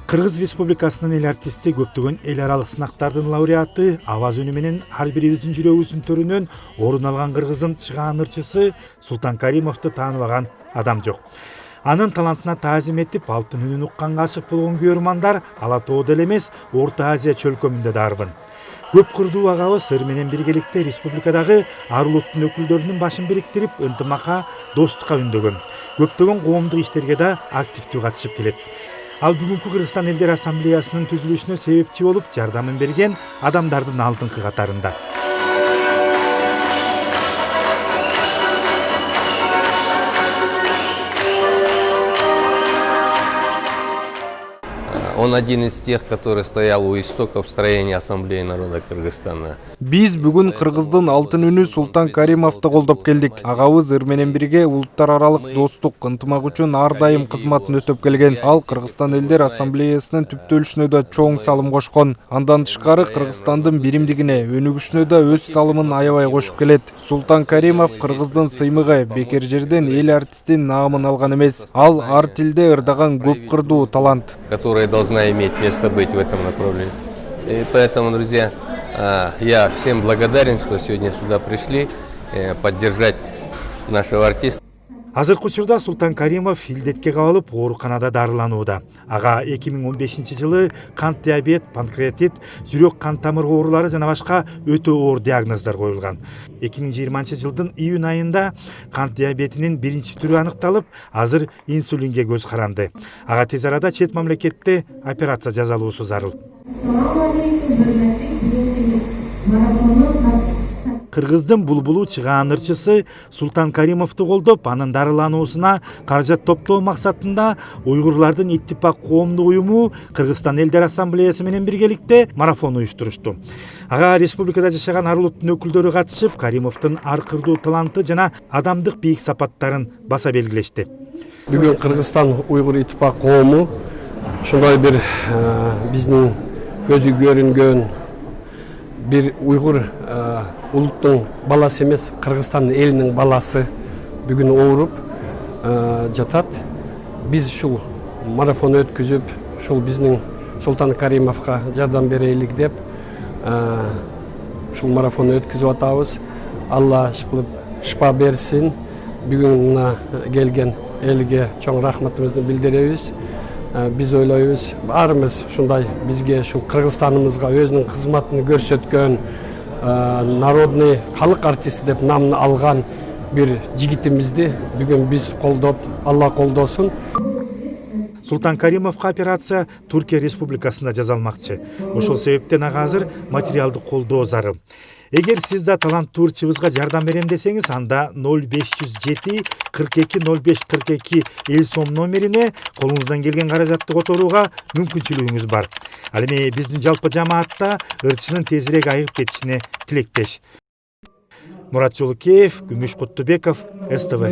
Кыргыз Республикасынын эл артисти көптөгөн эл аралык сынактардын лауреаты, аваз үнү менен ар бирибиздин жүрөгүбүздүн төрүнөн орун алган кыргыздын чыгаан ырчысы Султан Каримовду тааныбаган адам жок. Анын талантына таазим этип, алтын үнүн укканга ашык болгон көрөрмандар Ала тоодо эле эмес, Орто Азия чөлкөмүндө да арбын. Көп кырдуу агабыз ыр менен биргеликте республикадагы ар улуттун өкүлдөрүнүн башын бириктирип, ынтымакка, достукка үндөгөн. Көптөгөн коомдук иштерге да активдүү катышып келет. Ал бүгүнкү Кыргызстан элдер ассамблеясынын түзүлүшүнө себепчи болуп, жардамын берген адамдардын алдыңкы катарында. Он один из тех, который стоял у истоков строения Ассамблеи народа Кыргызстана. Биз бүгүн Кыргыздын алтын үнү Султан Каримовду колдоп келдик. Агабыз ыр менен бирге улуттар аралык достук, ынтымак үчүн ар дайым кызматын өтөп келген. Ал Кыргызстан элдер ассамблеясынын түптөлүшүнө да чоң салым кошкон. Андан тышкары Кыргызстандын биримдигине, өнүгүшүнө да өз салымын аябай кошуп келет. Султан Каримов Кыргыздын сыймыгы, бекер жерден эл артистин наамын алган эмес. Ал ар тилде ырдаган көп кырдуу талант, Которая должна иметь место быть в этом направлении. И поэтому, друзья, я всем благодарен, что сегодня сюда пришли поддержать нашего артиста. Азыркы учурда Султан Каримов илдетке кабылып, ооруканада дарыланууда. Ага 2015-жылы кант диабет, панкреатит, жүрөк кан тамыр оорулары жана башка өтө оор диагноздар коюлган. 2020-жылдын июнь айында кант диабетинин биринчи түрү аныкталып, азыр инсулинге көз каранды. Ага тез арада чет мамлекетте операция жасалуусу зарыл. Кыргыздын булбулу чыгаан ырчысы Султан Каримовду колдоп, анын дарылануусуна каражат топтоо максатында уйгурлардын иттифак коомдук уюму Кыргызстан элдер ассамблеясы менен биргеликте марафон уюштурушту. Ага республикада жашаган ар улуттун өкүлдөрү катышып, Каримовдун ар кырдуу таланты жана адамдык бийик сапаттарын баса белгилешти. Бүгүн Кыргызстан уйгур иттифак коому ушундай бир биздин көзү көрүнгөн bir Uygur улуттун баласы эмес, Кыргызстан элинин баласы бүгүн ооруп жатат. Биз ушул марафон өткүзүп, ушул биздин Султан Каримовго жардам берелик деп ушул марафон өткүзүп атабыз. Алла ишкылып шыпа берсин. Бүгүн мына келген элге чоң рахматыбызды билдиребиз. Biz ойлойбуз, баарыбыз ушундай бизге ушул Кыргызстаныбызга өзүнүн кызматын көрсөткөн, народный халык артисти деп намын алган бир жигитимизди бүгүн биз колдоп, Алла колдосун. Султан Каримовго операция Туркия Республикасында жасалмакчы. Ошол себептен ага азыр материалдык колдоо зарыл. Эгер сиз да таланттуу ырчыбызга жардам берем десеңиз, анда 0507 42 05 42 эл сом номерине колуңуздан келген каражатты которууга мүмкүнчүлүгүңүз бар. Ал эми биздин жалпы жамаатта ырчынын тезирээк айыгып кетишине тилектеш. Мурат Жолукеев, Күмүш Куттубеков, СТВ.